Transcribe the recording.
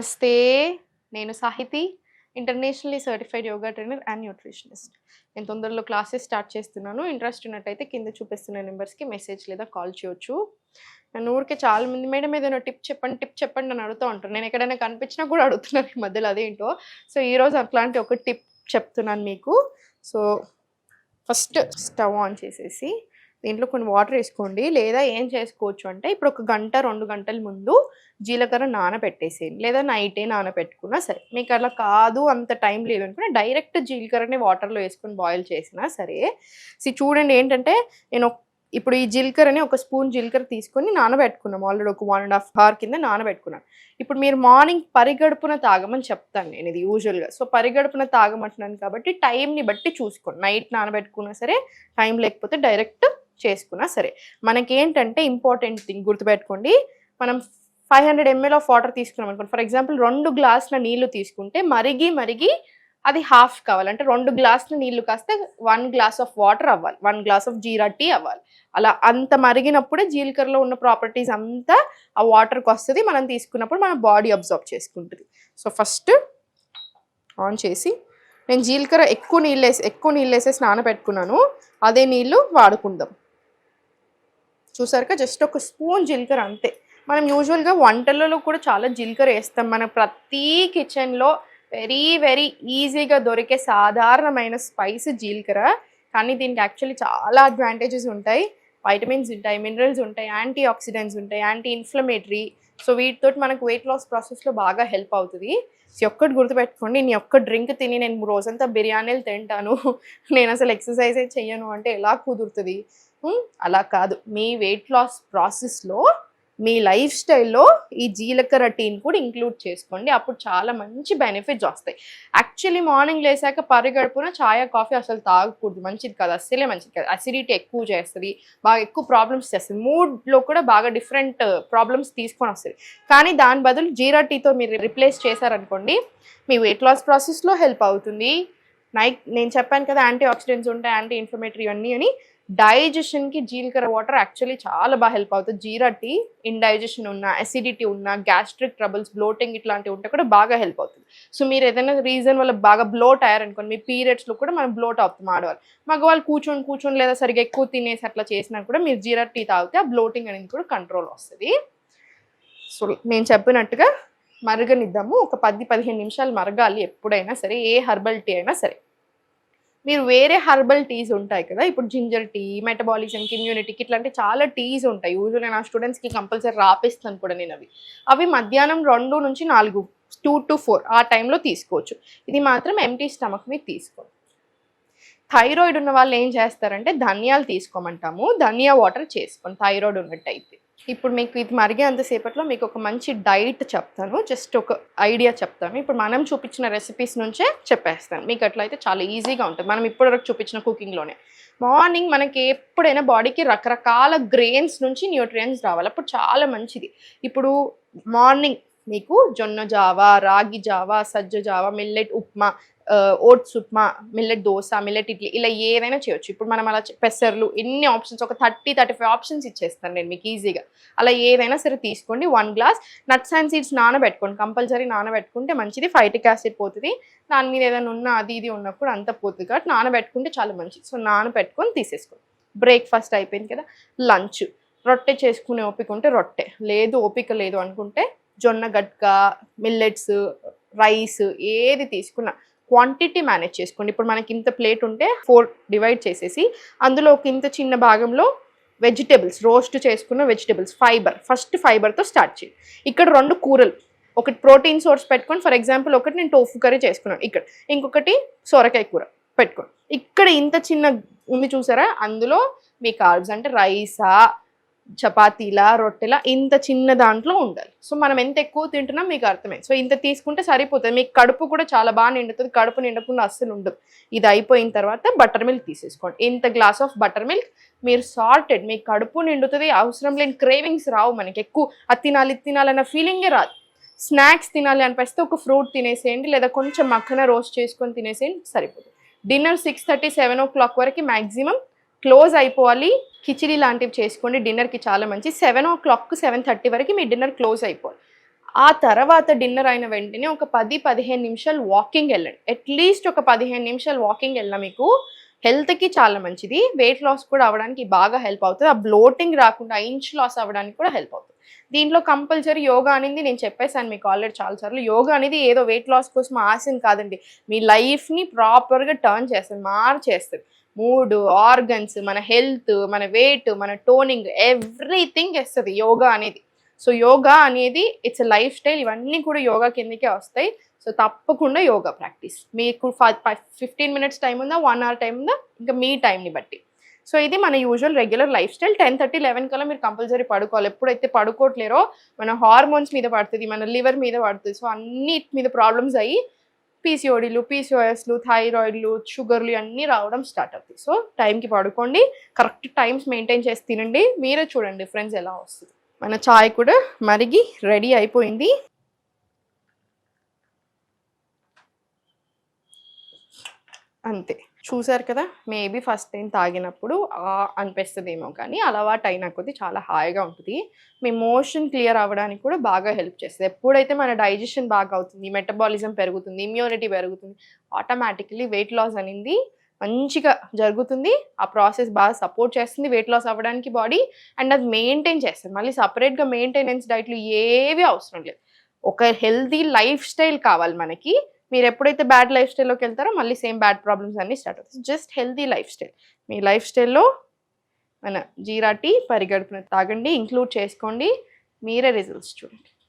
నమస్తే. నేను Sahithi, internationally certified yoga trainer and nutritionist. నేను తొందరలో క్లాసెస్ స్టార్ట్ చేస్తున్నాను. ఇంట్రెస్ట్ ఉన్నట్టయితే కింద చూపిస్తున్న నెంబర్స్‌కి మెసేజ్ లేదా కాల్ చేయొచ్చు. నన్ను ఊరికే చాలామంది మేడం ఏదైనా టిప్ చెప్పండి అని అడుగుతూ ఉంటారు. నేను ఎక్కడైనా కనిపించినా కూడా అడుగుతున్నారు ఈ మధ్యలో అదేంటో. సో, ఈరోజు అట్లాంటి ఒక టిప్ చెప్తున్నాను మీకు. సో, ఫస్ట్ స్టవ్ ఆన్ చేసేసి దీంట్లో కొన్ని వాటర్ వేసుకోండి. లేదా ఏం చేసుకోవచ్చు అంటే ఇప్పుడు ఒక గంట 2 గంటల ముందు జీలకర్ర నానబెట్టేసేయండి. లేదా నైటే నానబెట్టుకున్నా సరే. మీకు అలా కాదు అంత టైం లేదు అనుకుంటే డైరెక్ట్ జీలకర్రని వాటర్‌లో వేసుకొని బాయిల్ చేసినా సరే. చూడండి ఏంటంటే నేను ఇప్పుడు ఈ జీలకర్రని ఒక స్పూన్ జీలకర్ర తీసుకొని నానబెట్టుకున్నాం. ఆల్రెడీ ఒక 1 ½ అవర్ కింద నానబెట్టుకున్నాను. ఇప్పుడు మీరు మార్నింగ్ పరిగడుపున తాగమని చెప్తాను నేను ఇది యూజువల్‌గా. సో, పరిగడుపున తాగమంటున్నాను కాబట్టి టైంని బట్టి చూసుకోండి. నైట్ నానబెట్టుకున్నా సరే, టైం లేకపోతే డైరెక్ట్ చేసుకున్నా సరే. మనకేంటంటే ఇంపార్టెంట్ థింగ్ గుర్తుపెట్టుకోండి. మనం 500 ml ఆఫ్ వాటర్ తీసుకున్నాం అనుకోండి. ఫర్ ఎగ్జాంపుల్ 2 గ్లాసుల నీళ్లు తీసుకుంటే మరిగి అది హాఫ్ కావాలి. అంటే 2 గ్లాసుల నీళ్లు కాస్త 1 గ్లాస్ ఆఫ్ వాటర్ అవ్వాలి. 1 గ్లాస్ ఆఫ్ జీరా టీ అవ్వాలి. అలా అంత మరిగినప్పుడే జీలకర్రలో ఉన్న ప్రాపర్టీస్ అంతా ఆ వాటర్కి వస్తుంది. మనం తీసుకున్నప్పుడు మన బాడీ అబ్జర్వ్ చేసుకుంటుంది. సో, ఫస్ట్ ఆన్ చేసి నేను జీలకర్ర ఎక్కువ నీళ్ళు వేసేసి నానబెట్టుకున్నాను. అదే నీళ్ళు వాడుకుందాం. చూసారుగా జస్ట్ ఒక స్పూన్ జీలకర్ర అంతే. మనం యూజువల్గా వంటలలో కూడా చాలా జీలకర్ర వేస్తాం. మన ప్రతి కిచెన్లో వెరీ ఈజీగా దొరికే సాధారణమైన స్పైస్ జీలకర్ర. కానీ దీనికి యాక్చువల్లీ చాలా అడ్వాంటేజెస్ ఉంటాయి. వైటమిన్స్ ఉంటాయి, మినరల్స్ ఉంటాయి, యాంటీ ఆక్సిడెంట్స్ ఉంటాయి, యాంటీ ఇన్ఫ్లమేటరీ. సో, వీటితో మనకు వెయిట్ లాస్ ప్రాసెస్లో బాగా హెల్ప్ అవుతుంది. ఒక్కటి గుర్తుపెట్టుకోండి, నేను ఒక్క డ్రింక్ తిని నేను రోజంతా బిర్యానీలు తింటాను, నేను అసలు ఎక్సర్సైజే చెయ్యను అంటే ఎలా కుదురుతుంది? అలా కాదు. మీ వెయిట్ లాస్ ప్రాసెస్లో మీ లైఫ్ స్టైల్లో ఈ జీలకర్ర టీని కూడా ఇంక్లూడ్ చేసుకోండి. అప్పుడు చాలా మంచి బెనిఫిట్స్ వస్తాయి. యాక్చువల్లీ మార్నింగ్ లేసాక పరిగడుపున చాయ్ కాఫీ అసలు తాగకూడదు, మంచిది కాదు, అస్సలే మంచిది కాదు. అసిడిటీ ఎక్కువ చేస్తుంది, బాగా ఎక్కువ ప్రాబ్లమ్స్ చేస్తుంది, మూడ్లో కూడా బాగా డిఫరెంట్ ప్రాబ్లమ్స్ తీసుకొని వస్తుంది. కానీ దాని బదులు జీరా టీతో మీరు రిప్లేస్ చేశారనుకోండి, మీ వెయిట్ లాస్ ప్రాసెస్లో హెల్ప్ అవుతుంది. నేను చెప్పాను కదా యాంటీ ఆక్సిడెంట్స్ ఉంటాయి, యాంటీ ఇన్ఫ్లమేటరీ అన్నీ అని. డైజెషన్కి జీలకర్ర వాటర్ యాక్చువల్లీ చాలా బాగా హెల్ప్ అవుతుంది. జీరా టీ ఇండైజెషన్ ఉన్న, అసిడిటీ ఉన్న, గ్యాస్ట్రిక్ ట్రబుల్స్, బ్లోటింగ్ ఇట్లాంటివి ఉంటే కూడా బాగా హెల్ప్ అవుతుంది. సో, మీరు ఏదైనా రీజన్ వల్ల బాగా బ్లోట్ అయ్యారనుకోండి, మీ పీరియడ్స్లో కూడా మనం బ్లోట్ అవుతాం ఆడవాళ్ళు. మగవాళ్ళు కూర్చొని లేదా సరిగ్గా ఎక్కువ తినేసి అట్లా చేసినా కూడా మీరు జీరా టీ తాగితే ఆ బ్లోటింగ్ అనేది కూడా కంట్రోల్ వస్తుంది. సో, నేను చెప్పినట్టుగా మరగనిద్దాము. ఒక 10-15 నిమిషాలు మరగాలి ఎప్పుడైనా సరే, ఏ హెర్బల్ టీ అయినా సరే. మీరు వేరే హెర్బల్ టీస్ ఉంటాయి కదా, ఇప్పుడు జింజర్ టీ, మెటబాలిజంకి, ఇమ్యూనిటీకి ఇట్లాంటి చాలా టీస్ ఉంటాయి. యూజువల్గా నా స్టూడెంట్స్కి కంపల్సరీ రాపిస్తాను కూడా నేను అవి మధ్యాహ్నం 2 నుంచి 4, 2 to 4 ఆ టైంలో తీసుకోవచ్చు. ఇది మాత్రం ఎంటీ స్టమక్ మీద తీసుకోండి. థైరాయిడ్ ఉన్న వాళ్ళు ఏం చేస్తారంటే ధనియాలు తీసుకోమంటాము, ధనియా వాటర్ చేసుకోండి థైరాయిడ్ ఉన్నట్టయితే. ఇప్పుడు మీకు ఇది మరిగే అంతసేపట్లో మీకు ఒక మంచి డైట్ చెప్తాను, జస్ట్ ఒక ఐడియా చెప్తాను. ఇప్పుడు మనం చూపించిన రెసిపీస్ నుంచే చెప్పేస్తాను. మీకు అట్లయితే చాలా ఈజీగా ఉంటుంది. మనం ఇప్పటివరకు చూపించిన కుకింగ్లోనే మార్నింగ్ మనకి ఎప్పుడైనా బాడీకి రకరకాల గ్రెయిన్స్ నుంచి న్యూట్రియంట్స్ రావాలి, అప్పుడు చాలా మంచిది. ఇప్పుడు మార్నింగ్ మీకు జొన్న జావా, రాగి జావా, సజ్జ జావా, millet upma, oats upma, millet dosa, millet idli, ఇలా ఏదైనా చేయొచ్చు. ఇప్పుడు మనం అలా పెసర్లు ఎన్ని ఆప్షన్స్, ఒక 30-35 ఆప్షన్స్ ఇచ్చేస్తాను నేను మీకు ఈజీగా. అలా ఏదైనా సరే తీసుకోండి. 1 గ్లాస్ నట్స్ అండ్ సీడ్స్ నానబెట్టుకోండి, కంపల్సరీ నానబెట్టుకుంటే మంచిది. ఫైటిక్ యాసిడ్ పోతుంది, దాని మీద ఏదైనా ఉన్నా అది ఇది ఉన్నప్పుడు అంతా పోతుంది కాబట్టి నానబెట్టుకుంటే చాలా మంచిది. సో, నానబెట్టుకొని తీసేసుకోండి. బ్రేక్ఫాస్ట్ అయిపోయింది కదా, లంచ్. రొట్టె చేసుకునే ఓపిక ఉంటే రొట్టె, లేదు ఓపిక లేదు అనుకుంటే జొన్న గట్క, మిల్లెట్స్, రైస్ ఏది తీసుకున్నా క్వాంటిటీ మేనేజ్ చేసుకోండి. ఇప్పుడు మనకి ఇంత ప్లేట్ ఉంటే 4 డివైడ్ చేసేసి అందులో ఒక ఇంత చిన్న భాగంలో వెజిటేబుల్స్, రోస్ట్ చేసుకున్న వెజిటేబుల్స్, ఫస్ట్ ఫైబర్తో స్టార్ట్ చేయండి. ఇక్కడ 2 కూరలు, ఒకటి ప్రోటీన్ సోర్స్ పెట్టుకోండి. ఫర్ ఎగ్జాంపుల్ ఒకటి నేను టోఫు కర్రీ చేసుకున్నాను, ఇక్కడ ఇంకొకటి సొరకాయ కూర పెట్టుకోండి. ఇక్కడ ఇంత చిన్న ఉంది చూసారా, అందులో మీ కార్బ్స్ అంటే రైసా, చపాతీలా, రొట్టెలా, ఇంత చిన్న దాంట్లో ఉండాలి. సో, మనం ఎంత ఎక్కువ తింటున్నాం మీకు అర్థమైంది. సో, ఇంత తీసుకుంటే సరిపోతుంది. మీకు కడుపు కూడా చాలా బాగా నిండుతుంది, కడుపు నిండకుండా అస్సలు ఉండదు. ఇది అయిపోయిన తర్వాత బటర్ మిల్క్ తీసేసుకోండి. ఇంత గ్లాస్ ఆఫ్ బటర్ మిల్క్. మీరు సార్టెడ్, మీకు కడుపు నిండుతుంది, అవసరం లేని క్రేవింగ్స్ రావు మనకి. ఎక్కువ అది తినాలన్న ఫీలింగే రాదు. స్నాక్స్ తినాలి అనిపిస్తే ఒక ఫ్రూట్ తినేసేయండి, లేదా కొంచెం మక్కన రోస్ట్ చేసుకొని తినేసేయండి, సరిపోతుంది. డిన్నర్ 6:30-7 o'clock వరకు మ్యాక్సిమం క్లోజ్ అయిపోవాలి. కిచిడి లాంటివి చేసుకోండి, డిన్నర్కి చాలా మంచి. 7 o'clock 7:30 వరకు మీ డిన్నర్ క్లోజ్ అయిపోవాలి. ఆ తర్వాత డిన్నర్ అయిన వెంటనే ఒక 10-15 నిమిషాలు వాకింగ్ వెళ్ళండి. అట్లీస్ట్ ఒక 15 నిమిషాలు వాకింగ్ వెళ్ళినా మీకు హెల్త్‌కి చాలా మంచిది. వెయిట్ లాస్ కూడా అవ్వడానికి బాగా హెల్ప్ అవుతది. ఆ బ్లోటింగ్ రాకుండా ఇంచ్ లాస్ అవ్వడానికి కూడా హెల్ప్ అవుతుంది. దీంట్లో కంపల్సరీ యోగా అనేది నేను చెప్పేసాను మీకు ఆల్రెడీ చాలా సార్లు. యోగా అనేది ఏదో వెయిట్ లాస్ కోసం ఆసన కాదండి. మీ లైఫ్‌ని ప్రాపర్‌గా టర్న్ చేస్తది. మార్చేస్తది. మూడ్, ఆర్గన్స్, మన హెల్త్, మన వెయిట్, మన టోనింగ్ ఎవ్రీథింగ్ ఇస్తది యోగా అనేది. సో యోగా అనేది ఇట్స్ ఎ లైఫ్ స్టైల్. ఇవన్నీ కూడా యోగా కిందకే వస్తాయి. సో తప్పకుండా యోగా ప్రాక్టీస్. మీకు 15 మినిట్స్ టైం ఉందా, 1 అవర్ టైం ఉందా, ఇంకా మీ టైంని బట్టి. సో ఇది మన యూజువల్ రెగ్యులర్ లైఫ్ స్టైల్. 10:30, 11 కల్లా మీరు కంపల్సరీ పడుకోవాలి. ఎప్పుడైతే పడుకోవట్లేరో మన హార్మోన్స్ మీద పడుతుంది, మన లివర్ మీద పడుతుంది. సో అన్నిటి మీద ప్రాబ్లమ్స్ అయ్యి పీసీఓడీలు, పీసీఓఎస్లు, థైరాయిడ్లు, షుగర్లు అన్నీ రావడం స్టార్ట్ అవుతాయి. సో టైంకి పడుకోండి, కరెక్ట్ టైమ్స్ మెయింటైన్ చేసి తినండి. మీరే చూడండి డిఫరెన్స్ ఎలా వస్తుంది. మన చాయ్ కూడా మరిగి రెడీ అయిపోయింది. అంతే, చూసారు కదా. మేబీ ఫస్ట్ టైం తాగినప్పుడు అనిపిస్తుందేమో, కానీ అలవాటు అయిన కొద్దీ చాలా హాయిగా ఉంటుంది. మీ మోషన్ క్లియర్ అవ్వడానికి కూడా బాగా హెల్ప్ చేస్తుంది. ఎప్పుడైతే మన డైజెషన్ బాగా అవుతుంది, మెటబాలిజం పెరుగుతుంది, ఇమ్యూనిటీ పెరుగుతుంది, ఆటోమేటికలీ వెయిట్ లాస్ అనేది మంచిగా జరుగుతుంది. ఆ ప్రాసెస్ బాగా సపోర్ట్ చేస్తుంది వెయిట్ లాస్ అవ్వడానికి బాడీ. అండ్ అది మెయింటైన్ చేస్తుంది. మళ్ళీ సపరేట్గా మెయింటెనెన్స్ డైట్లు ఏవి అవసరం లేదు. ఒక హెల్తీ లైఫ్ స్టైల్ కావాలి మనకి. మీరు ఎప్పుడైతే బ్యాడ్ లైఫ్ స్టైల్లోకి వెళ్తారో మళ్ళీ సేమ్ బ్యాడ్ ప్రాబ్లమ్స్ అన్నీ స్టార్ట్ అవుతాయి. Just healthy lifestyle. మీ లైఫ్ స్టైల్లో మన జీరా టీ పరిగడుపున తాగండి, ఇంక్లూడ్ చేసుకోండి. మీరే రిజల్ట్స్ చూడండి.